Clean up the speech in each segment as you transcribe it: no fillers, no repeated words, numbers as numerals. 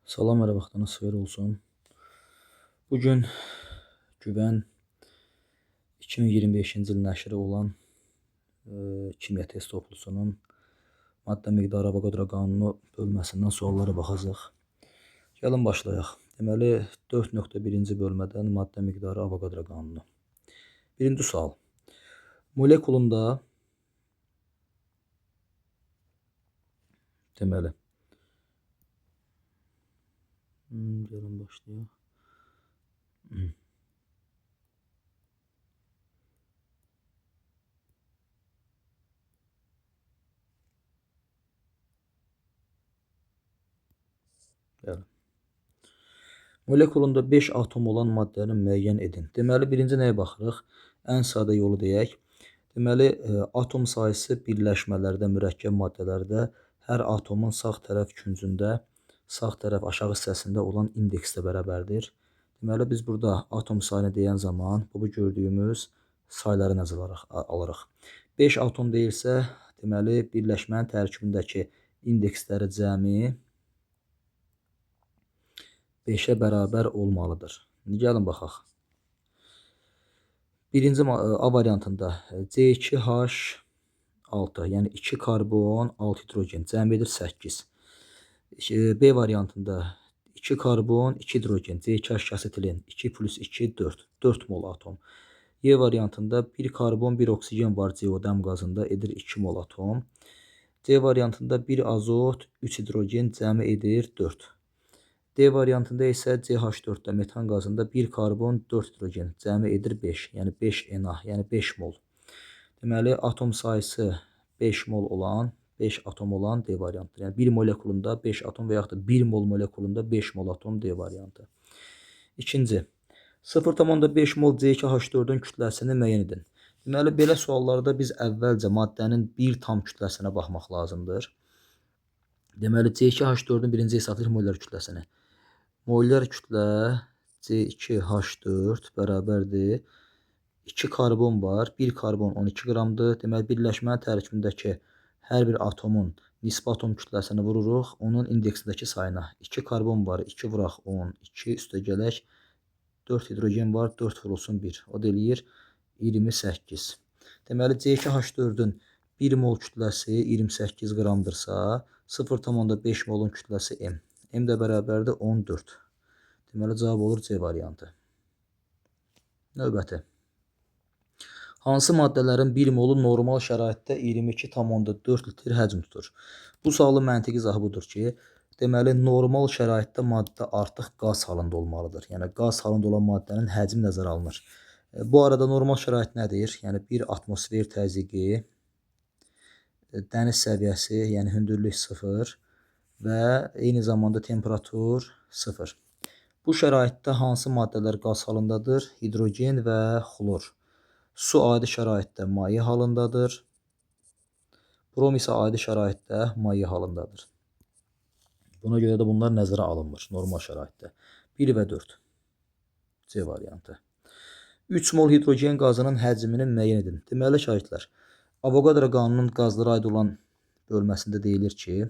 Salam, hər vaxtınız xeyir olsun. Bugün Güvən 2025-ci il nəşri olan kimya test toplusunun maddə miqdarı Avogadro qanunu bölməsindən suallara baxacaq. Gəlin başlayaq. Deməli, 4.1-ci bölmədən maddə miqdarı Avogadro qanunu. Birinci sual. Molekulunda deməli, gəlin başlayaq. Gəlin. Molekulunda 5 atom olan maddəni müəyyən edin. Deməli, birinci nəyə baxırıq? Ən sadə yolu deyək. Deməli, atom sayısı birləşmələrdə, mürəkkəb maddələrdə hər atomun sağ tərəf küncündə, sağ tərəf aşağı hissəsində olan indekslə bərabərdir. Deməli, biz burada atom sayını deyən zaman bu gördüyümüz sayları nəzərə alırıq. 5 atom deyilsə, deməli, birləşmənin tərkibindəki indeksləri cəmi 5-ə bərabər olmalıdır. İndi gəlin baxaq. Birinci A variantında C2H6, yəni 2 karbon, 6 hidrogen, cəmi edir 8. B variantında 2 karbon, 2 hidrogen, C2H asetilin, 2 plus 2, 4. 4 mol atom. Y variantında 1 karbon, 1 oksigen var CO qazında, edir 2 mol atom. C variantında 1 azot, 3 hidrogen, cəmi edir 4. D variantında isə CH4-də metan qazında 1 karbon, 4 hidrogen, cəmi edir 5, yəni 5 Na, yəni 5 mol. Deməli, atom sayısı 5 mol olan, 5 atom olan D variantı. Yəni 1 molekulunda 5 atom və yaxud da 1 mol molekulunda 5 mol atom D variantı. İkinci, 0,5 mol C2H4-ün kütləsini müəyyən edin. Deməli, belə suallarda biz əvvəlcə maddənin 1 tam kütləsinə baxmaq lazımdır. Deməli, C2H4-ün birinci hesablayır molar kütləsini. Molar kütlə C2H4 bərabərdir. 2 karbon var. 1 karbon 12 qramdır. Deməli, birləşmənin tərkibindəki hər bir atomun nisbi atom kütləsini vururuq onun indeksindəki sayına. 2 karbon var. 2 vuraq 10. 2 üstə gələk. 4 hidrogen var. 4 vurulsun 1. O da eləyir 28. Deməli, C2H4-ün 1 mol kütləsi 28 qramdırsa, 0,5 molun kütləsi M. M də bərabərdir 14. Deməli, cavab olur C variantı. Növbəti. Hansı maddələrin 1 molu normal şəraitdə 22,4 litr həcm tutur? Bu sualın məntiqi izahı budur ki, deməli, normal şəraitdə maddə artıq qaz halında olmalıdır. Yəni, qaz halında olan maddənin həcmi nəzərə alınır. Bu arada normal şərait nədir? Yəni, bir atmosfer təzyiqi, dəniz səviyyəsi, yəni hündürlük 0 və eyni zamanda temperatur 0. Bu şəraitdə hansı maddələr qaz halındadır? Hidrogen və xlor. Su adi şəraitdə maye halındadır. Brom isə adi şəraitdə maye halındadır. Buna görə də bunlar nəzərə alınmır normal şəraitdə. 1 və 4. C variantı. 3 mol hidrogen qazının həcmini müəyyən edin. Deməli, şahidlər, Avogadro qanunun qazlara aid olan bölməsində deyilir ki,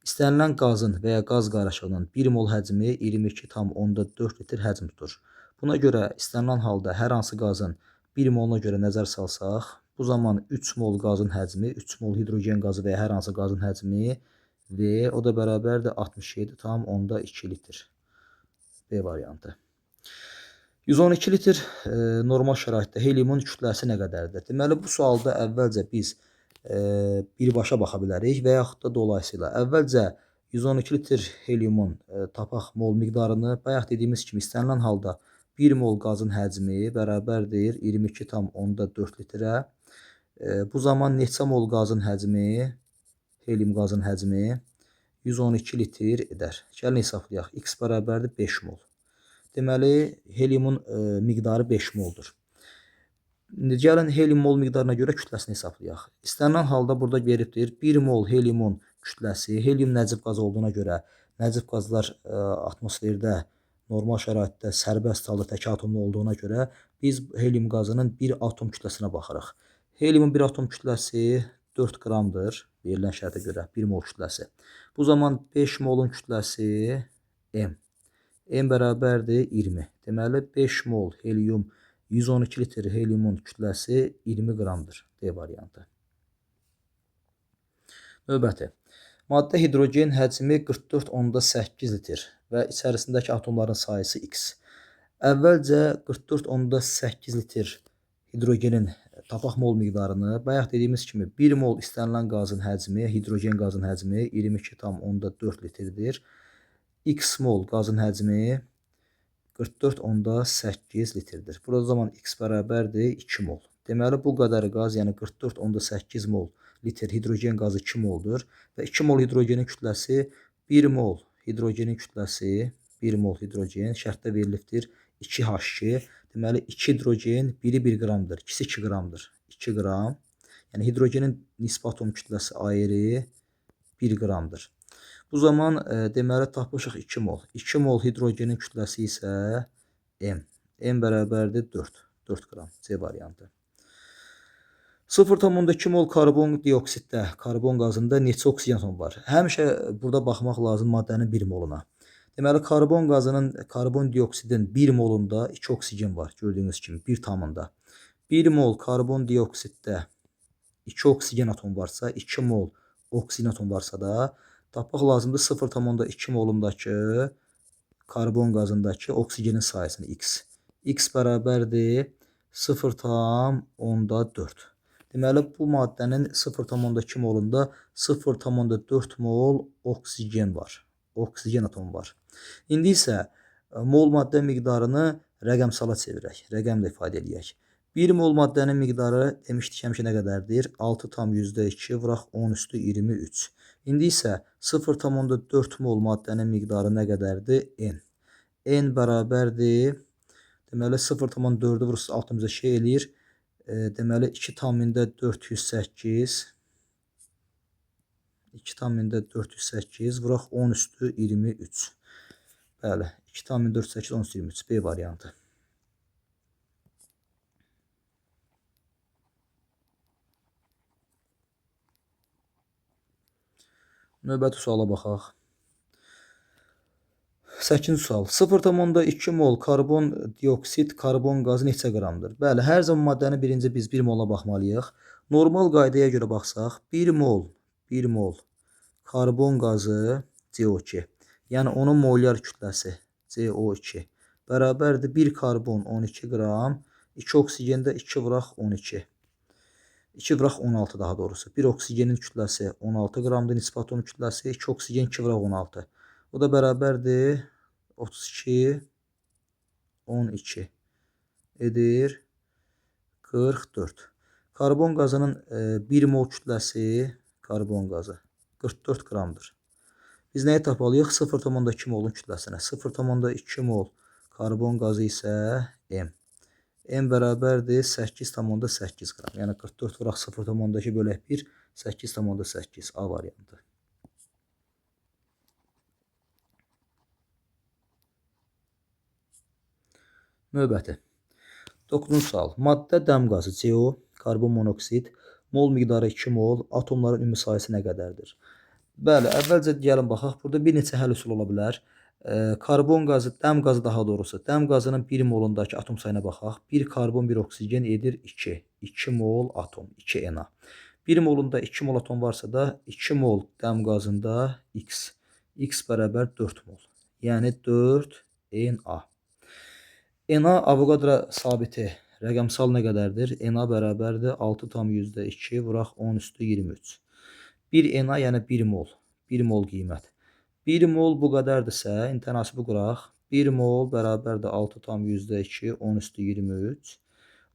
İstənilən qazın və ya qaz qarışığının 1 mol həcmi 22,4 litr həcm tutur. Buna görə istənilən halda hər hansı qazın 1 moluna görə nəzər salsaq, bu zaman 3 mol qazın həcmi, 3 mol hidrogen qazı və ya hər hansı qazın həcmi və o da bərabərdir 67,2 litr. B variantı. 112 litr normal şəraitdə heliumun kütləsi nə qədərdir? Deməli, bu sualda əvvəlcə biz birbaşa baxa bilərik və yaxud da dolayısıyla. Əvvəlcə 112 litr heliumun tapaq mol miqdarını, bayaq dediyimiz kimi istənilən halda 1 mol qazın həcmi bərabərdir 22,4 litrə. Bu zaman neçə mol qazın həcmi, helium qazın həcmi 112 litr edər. Gəlin hesablayaq. X bərabərdir 5 mol. Deməli, heliumun miqdarı 5 moldur. İndi gəlin helium mol miqdarına görə kütləsini hesablayaq. İstənilən halda burada veribdir 1 mol heliumun kütləsi, helium nəcib qaz olduğuna görə nəcib qazlar atmosferdə normal şəraitdə sərbəst halda tək atomlu olduğuna görə biz helium qazının 1 atom kütləsinə baxırıq. Heliumun 1 atom kütləsi 4 qramdır verilən şərtə görə 1 mol kütləsi. Bu zaman 5 molun kütləsi M. M bərabərdir 20. Deməli 5 mol helium 112 litr heliumun kütləsi 20 qramdır. D variantı. Növbəti. Maddə hidrogen həcmi 44,8 litr və içərisindəki atomların sayısı x. Əvvəlcə 44,8 litr hidrogenin tapaq mol miqdarını, bayaq dediyimiz kimi 1 mol istənilən qazın həcmi, hidrogen qazın həcmi 22,4 litrdir. X mol qazın həcmi 44,8 litrdir. Burada zaman x bərabərdir 2 mol. Deməli bu qədər qaz, yəni 44,8 mol litr hidrogen qazı 2 moldur və 2 mol hidrogenin kütləsi 1 mol hidrogenin kütləsi 1 mol hidrogen şərtdə verilibdir 2H2. Deməli 2 hidrogen, biri 1 qramdır, ikisi 2 qramdır. 2 qram. Yəni hidrogenin nisbi atom kütləsi ayrı 1 qramdır. Bu zaman deməli tapmışıq 2 mol. 2 mol hidrogenin kütləsi isə M. M bərabərdir 4. 4 qram. C variantı. 0,2 mol karbon dioksiddə, karbon qazında neçə oksigen atomu var? Həmişə burada baxmaq lazım maddənin 1 moluna. Deməli karbon qazının, karbon dioksidin 1 molunda 2 oksigen var. Gördüyünüz kimi 1 tamında. 1 mol karbon dioksiddə 2 oksigen atom varsa, 2 mol oksigen atom varsa da tapmaq lazımdır 0,2 molundakı karbon qazındakı oksigenin sayısını x. X bərabərdir 0,4. Deməli bu maddənin 0,2 molunda 0,4 mol oksigen var. Oksigen atomu var. İndi isə mol maddə miqdarını rəqəmsala çevirək, rəqəmlə ifadə edək. 1 mol maddənin miqdarı demişdik həmişə nə qədərdir? 6,2 vuraq 10 üstü 23. İndi isə 0,4 mol maddənin miqdarı nə qədərdir? N. N bərabərdir. Deməli 0,4-ü vurursa 6-mıza şey eləyir. Deməli 2,408 2,408 vuraq 10 üstü 23. Bəli, 2,408 10 üstü 23 B variantı. Növbəti suala baxaq. 8-ci sual. 0,2 mol karbon dioksid karbon qazı neçə qramdır? Bəli, hər zaman maddəni birinci biz 1 mola baxmalıyıq. Normal qaydaya görə baxsaq, 1 mol karbon qazı CO2, yəni onun molyar kütləsi CO2 bərabərdir 1 karbon 12 qram, 2 oksigəndə 2 vuraq 12. 2 vuraq 16 daha doğrusu. 1 oksigenin kütləsi 16 qramdır, nisbi atom kütləsi, 2 oksigen 2 vuraq 16. O da bərabərdir 32, 12 edir 44. Karbon qazının 1 mol kütləsi, karbon qazı 44 qramdır. Biz nəyi tapmalıyıq? 0,2 molun kütləsinə. 0,2 mol karbon qazı isə M. M bərabərdir 8,8 qram. Yəni 44 vuraq 0,2 bölək 1, 8,8 A variantı. Növbəti. 9-cu sual. Maddə dəm qazı CO, karbon monoksid, mol miqdarı 2 mol, atomların ümumi sayısı nə qədərdir? Bəli, əvvəlcə gəlin baxaq. Burada bir neçə həll üsulu ola bilər. Karbon qazı, dəm qazı daha doğrusu. Dəm qazının 1 molundakı atom sayına baxaq. 1 karbon, 1 oksigen edir 2. 2 mol atom, 2 Na. 1 molunda 2 mol atom varsa da 2 mol dəm qazında x. X bərabər 4 mol. Yəni 4 Na. Na Avogadro sabiti rəqəmsal nə qədərdir? Na bərabərdir 6,2 vuraq 10 üstü 23. 1 Na yəni 1 mol. 1 mol qiymət. 1 mol bu qədərdirsə, tənasibi quraq. 1 mol bərabərdir 6,2 10 üstü 23.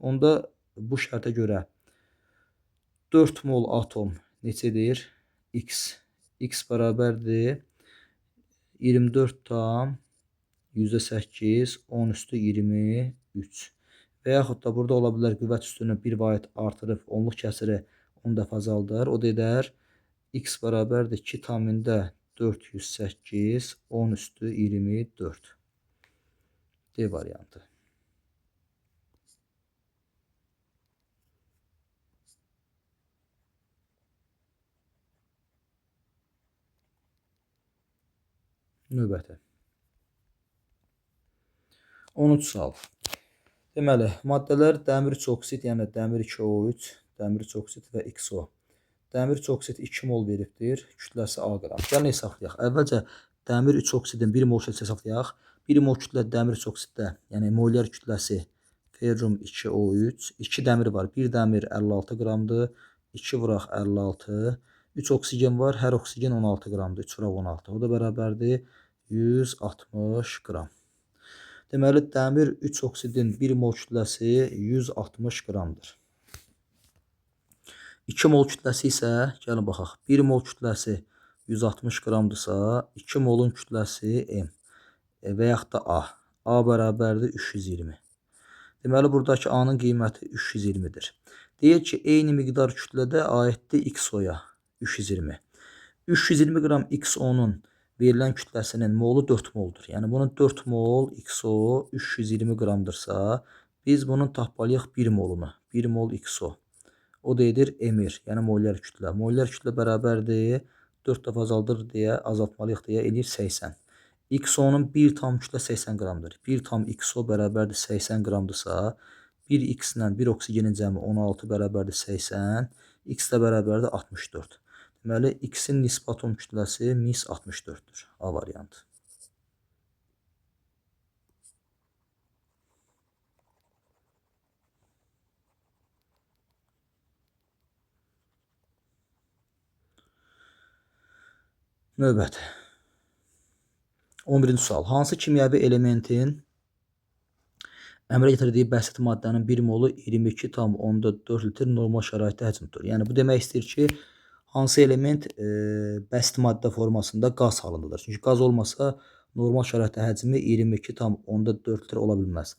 Onda bu şərtə görə 4 mol atom neçədir? X. X bərabərdir 24,8 10 üstü 23. Və yaxud da burada ola bilər qüvvət üstünü 1 vahid artırıb onluq kəsiri 10 dəfə azaldar. O da edər x bərabərdir 2,408 10 üstü 24. D variantı. Növbəti. 13 sual. Deməli, maddələr dəmir 3 oksid, yəni dəmir 2O3, dəmir 3 oksid və XO. Dəmir 3 oksid 2 mol veribdir, kütləsi A qram. Gəlin hesablayaq. Əvvəlcə dəmir 3 oksidin 1 mol kütləsi hesablayaq. 1 mol kütlə dəmir 3 oksiddə, yəni molyar kütləsi ferrum 2O3, 2 dəmir var. 1 dəmir 56 qramdır, 2 vuraq 56. 3 oksigen var, hər oksigen 16 qramdır. 3 vuraq 16. O da bərabərdir 160 qram. Deməli, dəmir 3 oksidin 1 mol kütləsi 160 qramdır. 2 mol kütləsi isə, gəlin baxaq, 1 mol kütləsi 160 qramdırsa, 2 molun kütləsi M və yaxud da A. A bərabərdir 320. Deməli, buradakı A-nın qiyməti 320-dir. Deyir ki, eyni miqdar kütlədə aiddir XO-ya 320. 320 qram XO-nun verilən kütləsinin molu 4 moldur. Yəni, bunun 4 mol XO 320 qramdırsa, biz bunun tapmalıyıq 1 molunu. 1 mol XO. O da edir emir, yəni molyar kütlə. Molyar kütlə bərabərdir 4 dəfə azaldır deyə, azaltmalıyıq deyə eləyir 80. XO-nun 1 tam kütlə 80 qramdır. 1 tam XO bərabərdir 80 qramdırsa, 1 X ilə 1 oksigenin cəmi 16 bərabərdir 80. X də bərabərdir 64. Deməli, X-in nisbi atom kütləsi mis 64-dür. A variantı. Növbət. 11-ci sual. Hansı kimyəvi elementin əmələ gətirdiyi bəsit maddənin 1 molu 22,4 litr normal şəraitdə həcm tutur? Yəni, bu demək istəyir ki, hansı element bəsit maddə formasında qaz halındadır? Çünki qaz olmasa, normal şəraitdə həcmi 22,4 litr ola bilməz.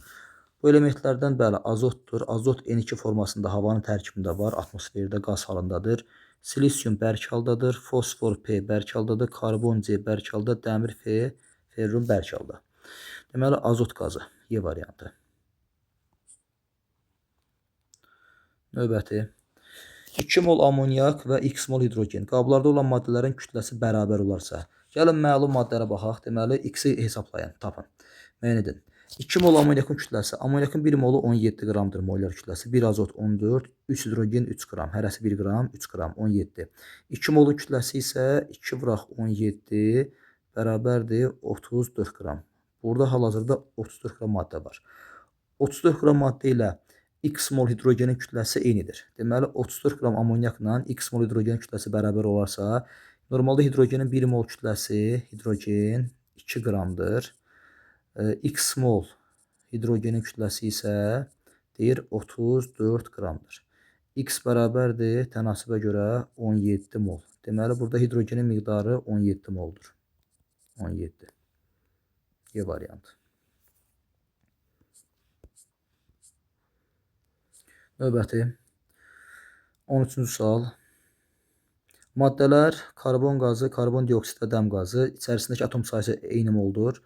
Bu elementlərdən bəli, azotdur. Azot N2 formasında havanın tərkibində var, atmosferdə qaz halındadır. Silisium bərk haldadır, fosfor P bərk haldadır, karbon C bərk halda, dəmir F, ferrum bərk halda. Deməli, azot qazı, Y variantı. Növbəti. 2 mol amonyak və x mol hidrogen. Qablarda olan maddələrin kütləsi bərabər olarsa, gəlin məlum maddələrə baxaq. Deməli, x-i hesablayın, tapın, müəyyən edin. 2 mol amonyakın kütləsi. Amonyakın 1 molu 17 qramdır molyar kütləsi. 1 azot 14, 3 hidrogen 3 qram. Hərəsi 1 qram, 3 qram, 17. 2 molun kütləsi isə 2 vuraq 17 bərabərdir 34 qram. Burada hal-hazırda 34 qram maddə var. 34 qram maddə ilə x mol hidrogenin kütləsi eynidir. Deməli, 34 qram amonyakla x mol hidrogenin kütləsi bərabər olarsa, normalda hidrogenin 1 mol kütləsi hidrogen 2 qramdır. X mol hidrogenin kütləsi isə deyir 34 qramdır. X bərabərdir tənasibə görə 17 mol. Deməli, burada hidrogenin miqdarı 17 moldur. 17. Y variantı. Növbəti. 13-cü sual. Maddələr karbon qazı, karbon dioksid və dəm qazı içərisindəki atom sayısı eyni moldur.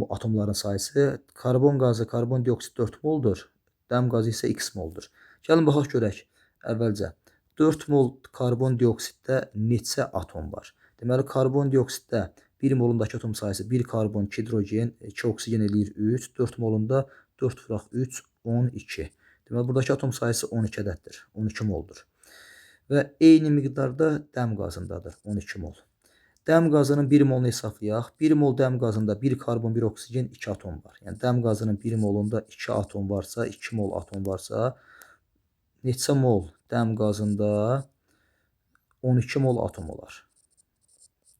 Atomların sayısı. Karbon qazı, karbon dioksid 4 moldur. Dəm qazı isə x moldur. Gəlin baxaq görək. Əvvəlcə 4 mol karbon dioksiddə neçə atom var? Deməli, karbon dioksiddə 1 molundakı atom sayısı 1 karbon, 2 hidrogen, 2 oksigen eləyir 3. 4 molunda 4 vuraq 3, 12. Deməli, buradakı atom sayısı 12 ədəddir. 12 moldur. Və eyni miqdarda dəm qazındadır. 12 mol. Dəm qazının 1 molunu hesablayaq. 1 mol dəm qazında 1 karbon, 1 oksigen, 2 atom var. Yəni, dəm qazının 1 molunda 2 atom varsa, 2 mol atom varsa, neçə mol dəm qazında 12 mol atom olar?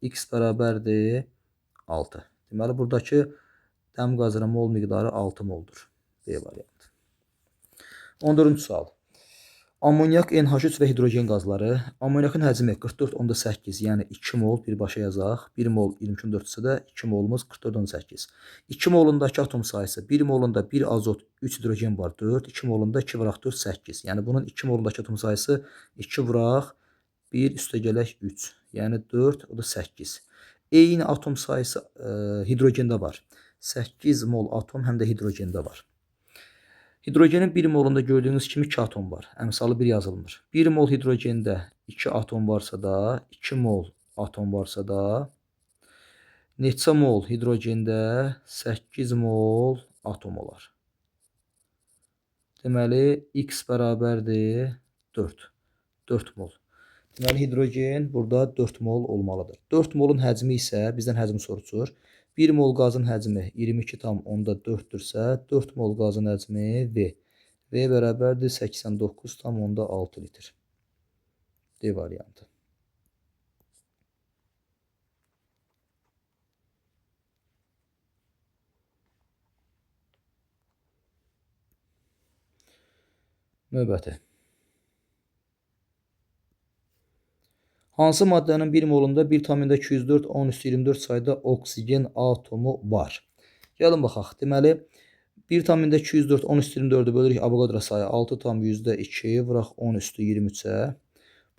X bərabərdir 6. Deməli, buradakı dəm qazının mol miqdarı 6 moldur. B variantı. 14-cü sual. Amonyak, NH3 və hidrogen qazları. Amonyakın həcmi 44,8, yəni 2 mol birbaşa yazaq. 1 mol 24-sə də 2 molumuz 44,8. 2 molundakı atom sayısı 1 molunda 1 azot, 3 hidrogen var 4. 2 molunda 2 vuraq 4, 8. Yəni bunun 2 molundakı atom sayısı 2 vuraq 1 üstə gələk 3. Yəni 4, o da 8. Eyni atom sayısı hidrogenda var. 8 mol atom həm də hidrogenda var. Hidrogenin 1 molunda gördüyünüz kimi 2 atom var. Əmsalı 1 yazılmır. 1 mol hidrogenda 2 atom varsa da, 2 mol atom varsa da, neçə mol hidrogenda 8 mol atom olar. Deməli, x bərabərdir 4. 4 mol. Deməli, hidrogen burada 4 mol olmalıdır. 4 molun həcmi isə bizdən həcmi soruşur. 1 mol qazın həcmi 22,4-dürsə, 4 mol qazın həcmi V. V bərabərdir 89,6 litr. D variantı. Növbəti. Hansı maddənin 1 molunda 1,204 10^24 sayda oksigen atomu var? Gəlin baxaq. Deməli, 1,204 10^24-ü bölürük Avogadro sayı 6,2 vuraq 10^23-ə.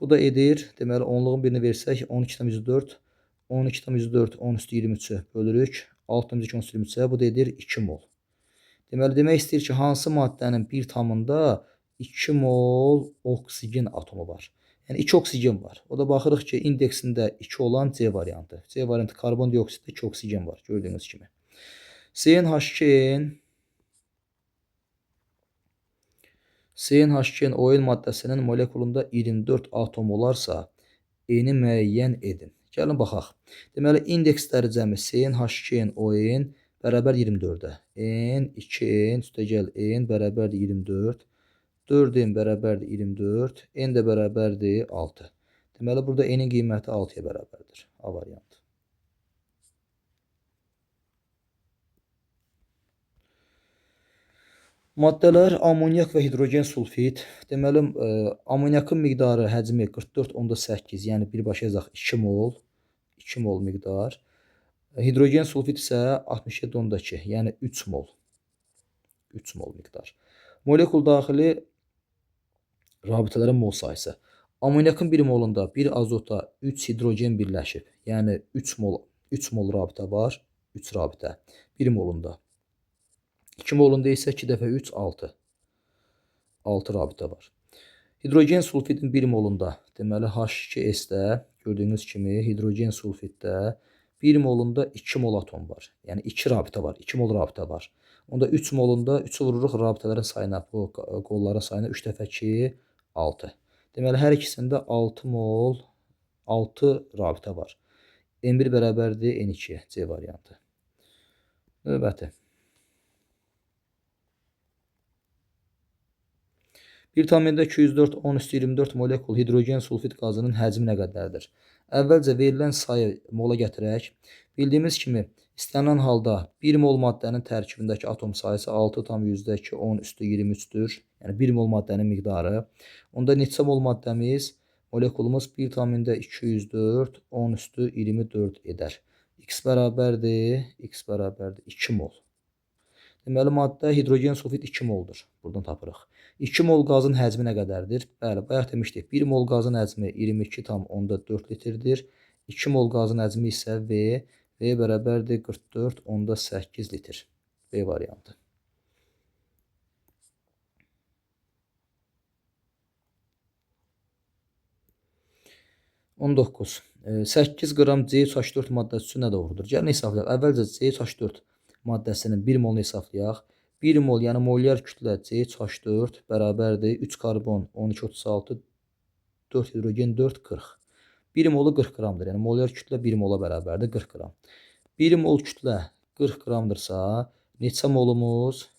Bu da edir. Deməli, onluğun birini versək 12,4 12,4 10^23-ü bölürük 6,2 10^23-ə. Bu da edir 2 mol. Deməli, demək istəyir ki, hansı maddənin 1 tamında 2 mol oksigen atomu var. Yəni 2 oksigen var. O da baxırıq ki, indeksində 2 olan C variantı. C variantı karbon dioksiddə 2 oksigen var, gördüyünüz kimi. CnH2n maddəsinin molekulunda 24 atom olarsa, N-i müəyyən edin. Gəlin baxaq. Deməli, indeksləri cəmi CnH2n bərabər 24-ə. N, 2N, üstəgəl N bərabərdir 24. 4N bərabərdir 24. N də bərabərdir 6. Deməli, burada N-in qiyməti 6-ya bərabərdir. A variantı. Maddələr amonyak və hidrogen sulfid. Deməli, amonyakın miqdarı, həcmi 44,8, yəni birbaşa yazaq 2 mol. 2 mol miqdar. Hidrogen sulfid isə 67,2, yəni 3 mol. 3 mol miqdar. Molekul daxili rabitələrin mol sayısı. Amonyakın 1 molunda 1 azota 3 hidrogen birləşib. Yəni 3 mol rabitə var. 3 rabitə. 1 molunda. 2 molunda isə 2 dəfə 3, 6. 6 rabitə var. Hidrogen sulfidin 1 molunda, deməli H2S-də gördüyünüz kimi hidrogen sulfiddə 1 molunda 2 mol atom var. Yəni 2 rabitə var. 2 mol rabitə var. Onda 3 molunda 3'ü vururuq rabitələrin sayına, bu qolların sayına 3 dəfə 2, 6. Deməli, hər ikisində 6 mol, 6 rabitə var. N1 bərabərdir N2, C variantı. Növbəti. 1,204 10^24 molekul hidrogen sulfid qazının həcmi nə qədərdir? Əvvəlcə verilən sayı mola gətirək. Bildiyimiz kimi, istənilən halda 1 mol maddənin tərkibindəki atom sayısı 6,2 10^23-dür. Yəni 1 mol maddənin miqdarı. Onda neçə mol maddəmiz, molekulumuz 1,204 10^24 edər. X bərabərdir 2 mol. Deməli, maddə hidrogen sulfid 2 moldur. Buradan tapırıq. 2 mol qazın həcmi nə qədərdir? Bəli, bayaq demişdik. 1 mol qazın həcmi 22,4 litrdir. 2 mol qazın həcmi isə V. V bərabərdir 44,8 litr. B variantı. On 9. 8 qram C3H4 maddəsi üçün nə doğrudur? Gəlin hesablayaq. Əvvəlcə C3H4 maddəsinin 1 molunu hesablayaq. 1 mol, yəni molyar kütlə CH4 bərabərdir 3 karbon 12,36, 4 hidrogen 4, 40. 1 molu 40 qramdır. Yəni molyar kütlə 1 mola bərabərdir 40 qram. 1 mol kütlə 40 qramdırsa, neçə molumuz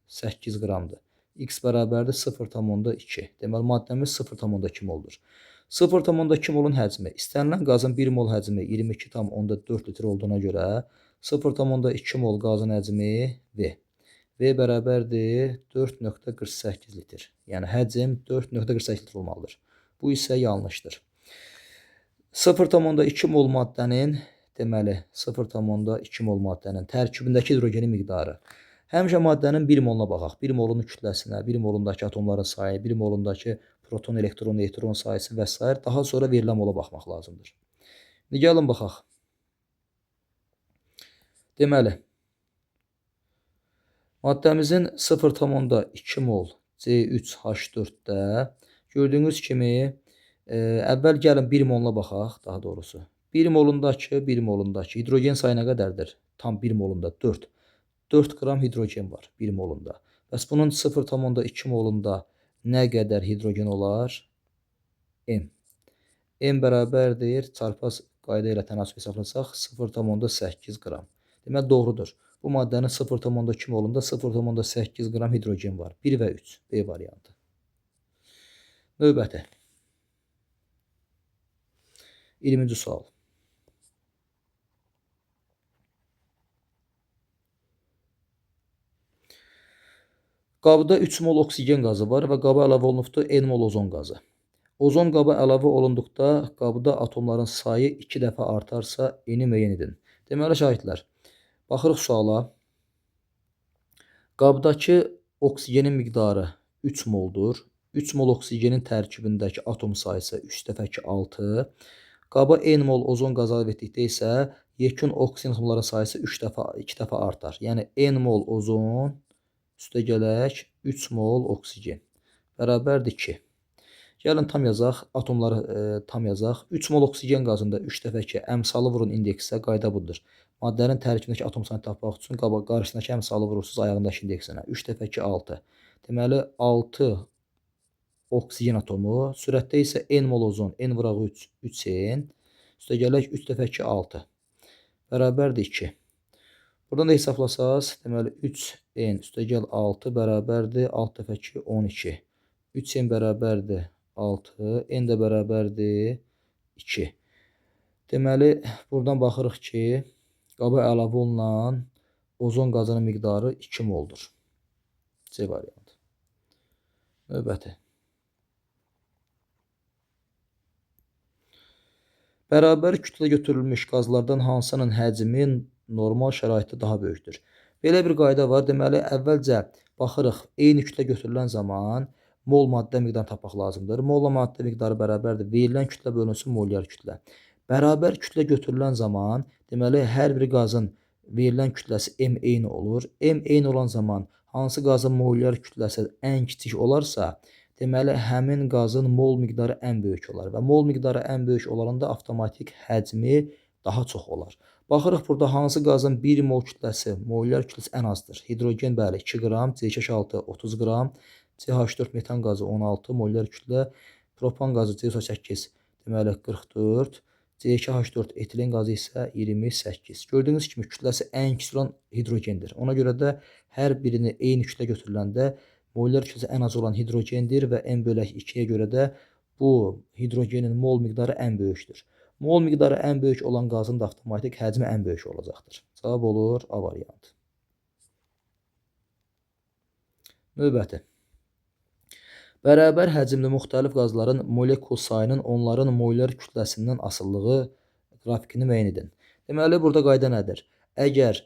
8 qramdır. X bərabərdir 0,2. Deməli, maddəmiz 0,2 moldur. 0,2 molun həcmi, istənilən qazın 1 mol həcmi 22,4 litr olduğuna görə 0,2 mol qazın həcmi V. V bərabərdir 4,48 litr. Yəni həcm 4,48 litr olmalıdır. Bu isə yanlışdır. 0,2 mol maddənin, deməli 0,2 mol maddənin tərkibindəki hidrogenin miqdarı. Həmişə maddənin 1 moluna baxaq. 1 molunun kütləsinə, 1 molundakı atomların sayı, 1 molundakı proton, elektron, neytron sayısı və s. Daha sonra verilən mola baxmaq lazımdır. İndi gəlin baxaq. Deməli, maddəmizin 0,2 mol C3H4-də gördüyünüz kimi əvvəl gəlin 1 moluna baxaq, daha doğrusu. 1 molundakı hidrogen sayı nə qədərdir? Tam 1 molunda 4. 4 qram hidrogen var 1 molunda. Bəs bunun 0,2 molunda nə qədər hidrogen olar? M. M bərabərdir, çarpaz qayda ilə tənasüb hesablasaq 0,8 qram. Deməli, doğrudur. Bu maddənin 0,2 molunda 0,8 qram hidrogen var. 1 və 3. B variantı. Növbəti. 20-ci sual. Qabda 3 mol oksigen qazı var və qaba əlavə olunubdur N mol ozon qazı. Ozon qaba əlavə olunduqda qabda atomların sayı 2 dəfə artarsa, N-i müəyyən edin. Deməli, şahidlər, baxırıq suala. Qabdakı oksigenin miqdarı 3 moldur. 3 mol oksigenin tərkibindəki atom sayısı 3 dəfəki 6. Qaba N mol ozon qazı əlavə etdikdə isə yekun oksigen atomların sayısı 2 dəfə artar. Yəni N mol ozon üstə gələk 3 mol oksigen bərabərdir 2. Gəlin tam yazaq, atomları tam yazaq. 3 mol oksigen qazında 3 dəfəki əmsalı vurun indeksə qayda budur. Maddənin tərkibindəki atom sayını tapmaq üçün qarşısındakı əmsalı vurursunuz ayağındakı indeksinə. 3 dəfəki 6. Deməli 6 oksigen atomu, sürətdə isə N mol ozon, N vuraq 3, 3N. Üstə gələk 3 dəfəki 6 bərabərdir 2. Buradan da hesablasaz, deməli 3N üstə gəl 6 bərabərdir 6 dəfəki 12. 3N bərabərdir 6, N də bərabərdir 2. Deməli, buradan baxırıq ki, qaba əlavə olunan ozon qazının miqdarı 2 moldur. C variantı. Növbəti. Bərabər kütlə götürülmüş qazlardan hansının həcmi normal şəraitdə daha böyükdür? Belə bir qayda var. Deməli, əvvəlcə baxırıq, eyni kütlə götürülən zaman mol maddə miqdarını tapmaq lazımdır. Molla maddə miqdarı bərabərdir. Verilən kütlə bölünsün molyar kütlə. Bərabər kütlə götürülən zaman, deməli, hər bir qazın verilən kütləsi M eyni olur. M eyni olan zaman hansı qazın molyar kütləsi ən kiçik olarsa, deməli, həmin qazın mol miqdarı ən böyük olar və mol miqdarı ən böyük olanda avtomatik həcmi daha çox olar. Baxırıq, burada hansı qazın 1 mol kütləsi, molyar kütləsi ən azdır. Hidrogen, bəli, 2 qram, C2H6 30 qram, CH4 metan qazı 16 molyar kütlə, propan qazı C8 deməli 44, C2H4 etilen qazı isə 28. Gördüyünüz kimi kütləsi ən kiçik olan hidrogendir. Ona görə də hər birini eyni kütlə götürüləndə molyar kütləsi ən az olan hidrogendir və n bölək 2-yə görə də bu hidrogenin mol miqdarı ən böyükdür. Mol miqdarı ən böyük olan qazın da avtomatik həcmi ən böyük olacaqdır. Cavab olur A variantı. Növbəti. Bərabər həcmli müxtəlif qazların molekul sayının onların molyar kütləsindən asılılığı qrafikini müəyyən edin. Deməli, burada qayda nədir? Əgər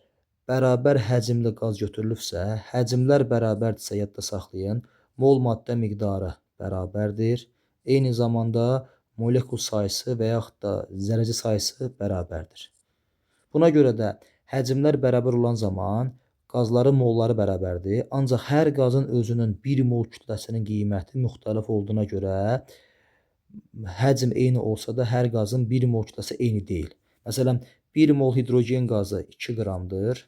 bərabər həcmli qaz götürülübsə, həcmlər bərabərdirsə yadda saxlayın, mol maddə miqdarı bərabərdir. Eyni zamanda molekul sayısı və yaxud da zərəci sayısı bərabərdir. Buna görə də həcmlər bərabər olan zaman qazların molları bərabərdir. Ancaq hər qazın özünün 1 mol kütləsinin qiyməti müxtəlif olduğuna görə həcm eyni olsa da hər qazın 1 mol kütləsi eyni deyil. Məsələn, 1 mol hidrogen qazı 2 qramdır.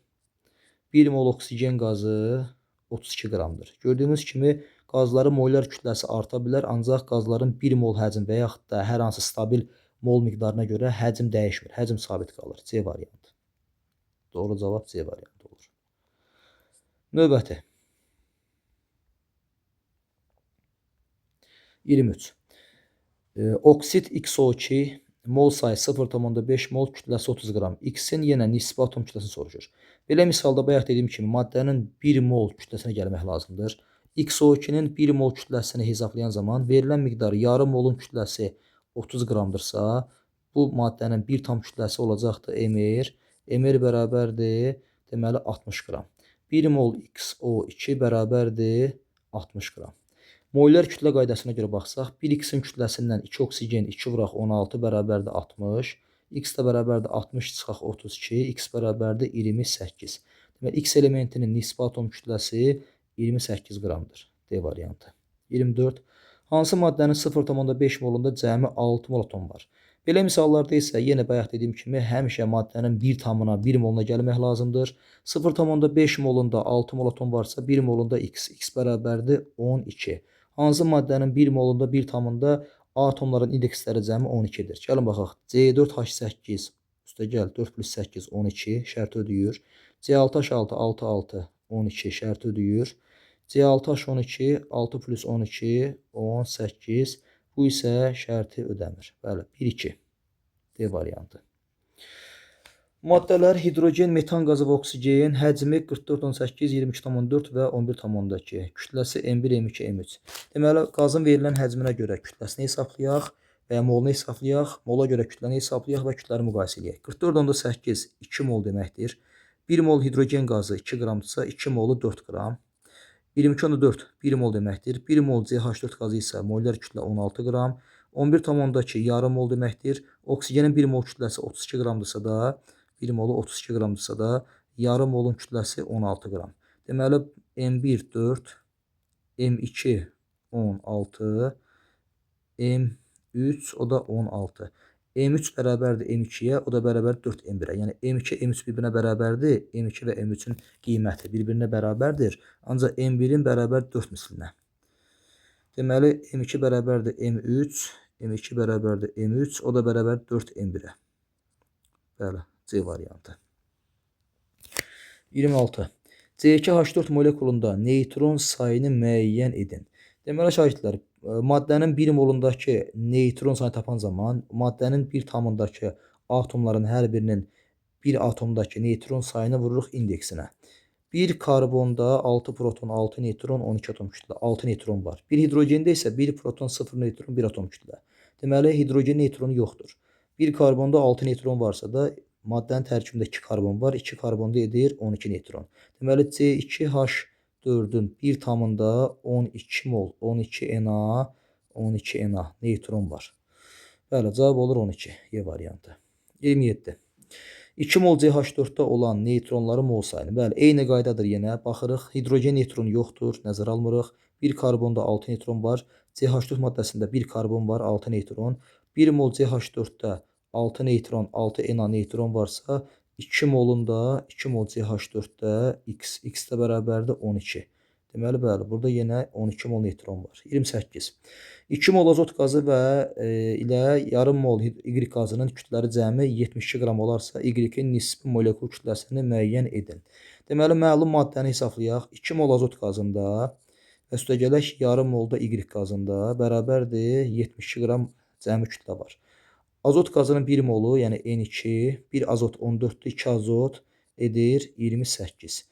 1 mol oksigen qazı 32 qramdır. Gördüyünüz kimi qazların molyar kütləsi arta bilər, ancaq qazların 1 mol həcm və yaxud da hər hansı stabil mol miqdarına görə həcm dəyişmir. Həcm sabit qalır. C variantı. Doğru cavab C variantı olur. Növbəti. 23. Oksit XO2 mol sayı 0,5 mol, kütləsi 30 qram. X-in yenə nisbi atom kütləsini soruşur. Belə misalda bayaq dediyim kimi maddənin 1 mol kütləsinə gəlmək lazımdır. XO2-nin 1 mol kütləsini hesablayan zaman verilən miqdar yarım molun kütləsi 30 qramdırsa, bu maddənin bir tam kütləsi olacaqdır Mr. Mr bərabərdir, deməli 60 qram. 1 mol XO2 bərabərdir 60 qram. Molyar kütlə qaydasına görə baxsaq, 1x-in kütləsindən 2 oksigen, 2 vuraq 16 bərabərdir 60. X də bərabərdir 60 çıxaq 32. X bərabərdir 28. Deməli, X elementinin nisbi atom kütləsi 28 qramdır. D variantı. 24. Hansı maddənin 0,5 molunda cəmi 6 mol atom var? Belə misallarda isə yenə bayaq dediyim kimi həmişə maddənin 1 tamına 1 moluna gəlmək lazımdır. 0,5 molunda 6 mol atom varsa 1 molunda x bərabərdir 12. Hansı maddənin 1 molunda 1 tamında atomların indeksləri cəmi 12-dir. Gəlin baxaq. C4H8 üstəgəl 4 + 8 12 şərti ödəyir. C6H6 6 6 12 şərti ödəyir. C6H12 6 + 12 18. Bu isə şərti ödəmir. Bəli, 1-2. D variantı. Maddələr hidrogen, metan qazı və oksigen, həcmi 44,18, 22,4 və 11,2. Kütləsi M1, M2, M3. Deməli, qazın verilən həcminə görə kütləsini hesablayaq və ya molunu hesablayaq, mola görə kütləni hesablayaq və kütləri müqayisə edək. 44,8 2 mol deməkdir. 1 mol hidrogen qazı 2 qramdırsa, 2 molu 4 qram. 22,4 1 mol deməkdir. 1 mol CH4 qazı isə mollar kütlə 16 qram. 11,2 yarım mol deməkdir. Oksigenin 1 mol kütləsi 32 qramdırsa da, 1 molu 32 qramdırsa da, yarım molun kütləsi 16 qram. Deməli, M1 4, M2 16, M3 o da 16. M3 bərabərdir M2-yə, o da bərabər 4 M1-ə. Yəni M2, M3 bir-birinə bərabərdir. M2 və M3-ün qiyməti bir-birinə bərabərdir. Ancaq M1-in bərabər 4 mislinə. Deməli, M2 bərabərdir M3, M2 bərabərdir M3, o da bərabər 4 M1-ə. Bəli, C variantı. 26. C2H4 molekulunda neytron sayını müəyyən edin. Deməli, şagirdlər, maddənin 1 molundakı neytron sayını tapan zaman maddənin 1 tamındakı atomların hər birinin 1 atomdakı neytron sayını vururuq indeksinə. 1 karbonda 6 proton, 6 neytron, 12 atom kütlə, 6 neytron var. Bir hidrogende isə 1 proton, 0 neytron, 1 atom kütlə. Deməli, hidrogen neytronu yoxdur. 1 karbonda 6 neytron varsa da maddənin tərkibində 2 karbon var. 2 karbonda edir 12 neytron. Deməli, C2H4-ün 1 tamında 12 mol, 12 Na, 12 Na neytron var. Bəli, cavab olur 12. E variantı. 27. 2 mol CH4-də olan neytronların mol sayını. Bəli, eyni qaydadır yenə. Baxırıq, hidrogen neytronu yoxdur, nəzərə almırıq. 1 karbonda 6 neytron var. CH4 maddəsində 1 karbon var, 6 neytron. 1 mol CH4-də 6 neytron, 6 Na neytron varsa, 2 molunda 2 mol CH4-də x də bərabərdir 12. Deməli, bəli, burada yenə 12 mol neytron var. 28. 2 mol azot qazı və ilə yarım mol Y qazının kütləri cəmi 72 qram olarsa, Y-in nisbi molekul kütləsini müəyyən edin. Deməli, məlum maddəni hesablayaq. 2 mol azot qazında və üstəgələk yarım molda Y qazında bərabərdir 72 qram cəmi kütlə var. Azot qazının 1 molu, yəni N2, 1 azot 14-dür, 2 azot edir 28.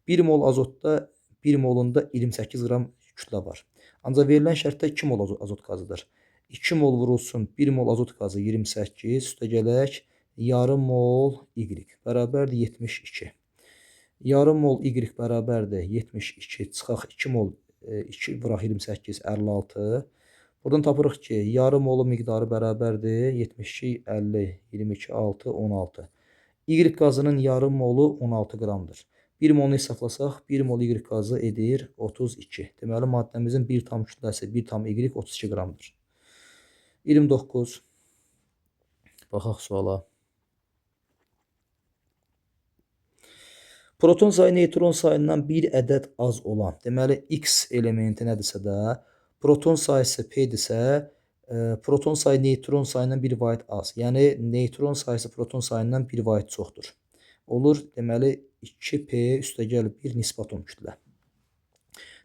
1 mol azotda 1 molunda 28 qram kütlə var. Ancaq verilən şərtdə 2 mol azot qazıdır. 2 mol vurulsun 1 mol azot qazı 28, üstəgələk yarım mol Y bərabərdir 72. Yarım mol Y bərabərdir 72, çıxaq 2 mol 2 vuraq 28, 56. Buradan tapırıq ki, yarım molu miqdarı bərabərdir 72, 50, 22, 6, 16. Y qazının yarım molu 16 qramdır. 1 molunu hesablasaq, 1 mol Y qazı edir 32. Deməli, maddəmizin 1 tam kütləsi 1 tam Y 32 qramdır. 29. Baxaq suala. Proton sayı neytron sayından bir ədəd az olan, deməli, X elementi nədirsə də, proton sayısı P-dirsə, proton sayı neytron sayından 1 vahid az. Yəni, neytron sayısı proton sayından 1 vahid çoxdur. Olur, deməli, 2P üstəgəl 1 nisbi atom kütlə.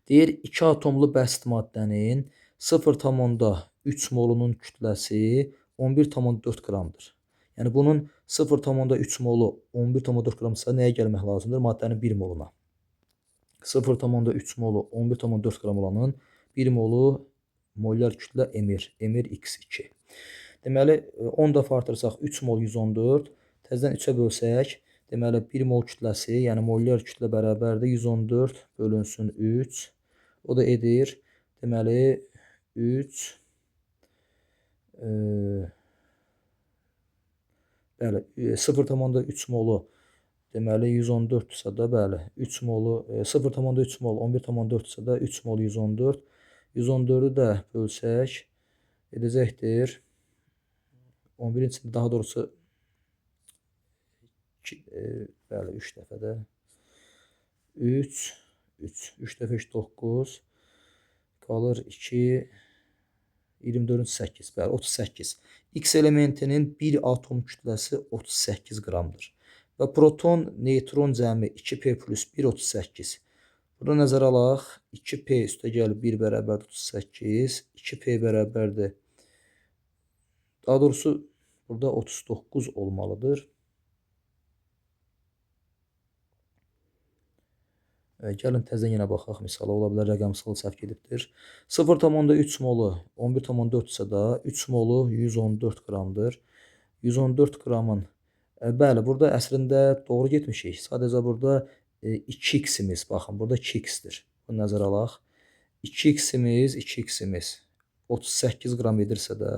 Deyir, 2 atomlu bəsit maddənin 0,3 molunun kütləsi 11,4 qramdır. Yəni, bunun 0,3 molu 11,4 qramdırsa nəyə gəlmək lazımdır? Maddənin 1 moluna. 0,3 molu 11,4 qram olanın 1 molu mollar kütlə emir. Emir x2. Deməli, 10 dəfə artırsaq 3 mol 114. Təzədən 3-ə bölsək, deməli, 1 mol kütləsi, yəni mollar kütlə bərabərdir 114 bölünsün 3. O da edir, deməli, 3 bəli, 0,3 molu deməli 114-dürsə də, bəli, 3 molu 0,3 mol 11,4-dürsə də 3 mol 114. 114-ü də bölsək edəcəkdir 11-in içində daha doğrusu bəli 3 dəfə də 3 3 dəfə 3 9 qalır 2 24-ün 8 bəli 38. X elementinin bir atom kütləsi 38 qramdır. Və proton, neytron cəmi 2p plus 1 38. Burada nəzərə alaq 2p üstəgəl 1 bərabərdir 38. 2p bərabərdir. Daha doğrusu burada 39 olmalıdır. Gəlin təzədən yenə baxaq misala. Ola bilər rəqəmsal səhv gedibdir. 0,3 molu 11,4 isə da 3 molu 114 qramdır. 114 qramın bəli, burada əslində doğru getmişik. Sadəcə burada 2x-imiz, baxın, burada 2x-dir. Bunu nəzərə alaq. 2x-imiz 38 qram edirsə də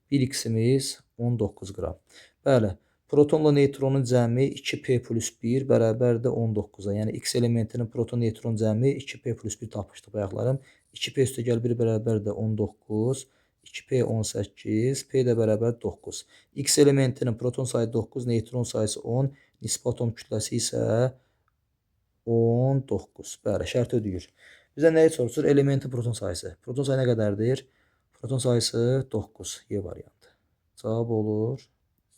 1x-imiz 19 qram. Bəli. Protonla neytronun cəmi 2p plus 1 bərabərdir 19-a. Yəni, x elementinin proton neytron cəmi 2p plus 1 tapmışdıq bayaqlarım. 2p üstəgəl 1 bərabərdir 19. 2p 18. P də bərabər 9. X elementinin proton sayı 9, neytron sayısı 10. Nisbi atom kütləsi isə 19. Bəli, şərt ödəyir. Bizə nəyi soruşur? Elementin proton sayısı. Proton sayı nə qədərdir? Proton sayısı 9. Y variantı. Cavab olur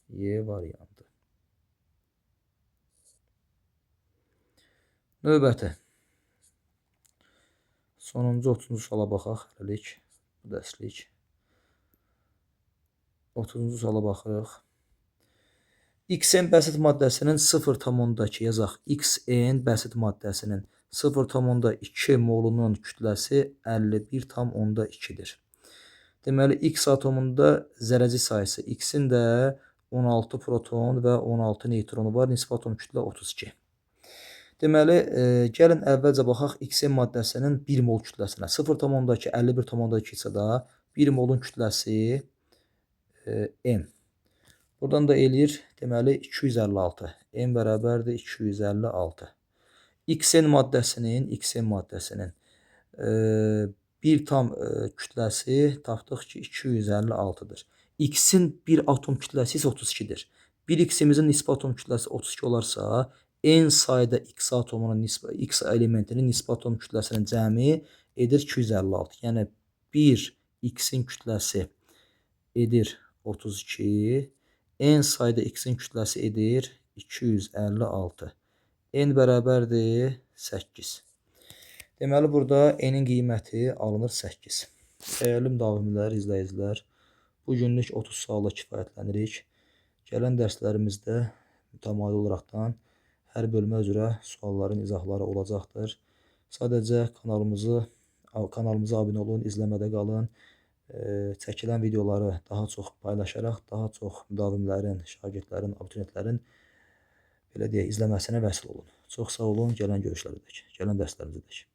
Y variantı. Növbəti. Sonuncu 30-cu suala baxaq. Hələlik. Bu dərslik. 30-cu suala baxırıq. XN bəsit maddəsinin 0,2 yazaq. XN bəsit maddəsinin 0,2 molunun kütləsi 51,2-dir. Deməli, X atomunda zərəci sayısı X-in də 16 proton və 16 neytronu var. Nisbi atom kütlə 32. Deməli, gəlin əvvəlcə baxaq XN maddəsinin 1 mol kütləsinə. 0,2, 51,2 isə da 1 molun kütləsi M. Buradan da eləyir, deməli, 256. M bərabərdir 256. XN maddəsinin 1 tam kütləsi tapdıq ki, 256-dır. X-in bir atom kütləsi isə 32-dir. 1x-imizin nisbi atom kütləsi 32 olarsa, N sayda X atomunun X elementinin nisbi atom kütləsinin cəmi edir 256. Yəni 1x-in kütləsi edir 32. N sayda X-in kütləsi edir 256. N bərabərdir 8. Deməli, burada N-in qiyməti alınır 8. Dəyərli müdavimlər, izləyicilər, bu günlük 30 sualla kifayətlənirik. Gələn dərslərimizdə mütəmadi olaraqdan hər bölmə üzrə sualların izahları olacaqdır. Sadəcə kanalımıza abunə olun, izləmədə qalın. Çəkilən videoları daha çox paylaşaraq, daha çox müdavimlərin, şagirdlərin, abituriyentlərin belə deyək, izləməsinə vəsl olun. Çox sağ olun, gələn görüşlərdək, gələn dərslərimizədək.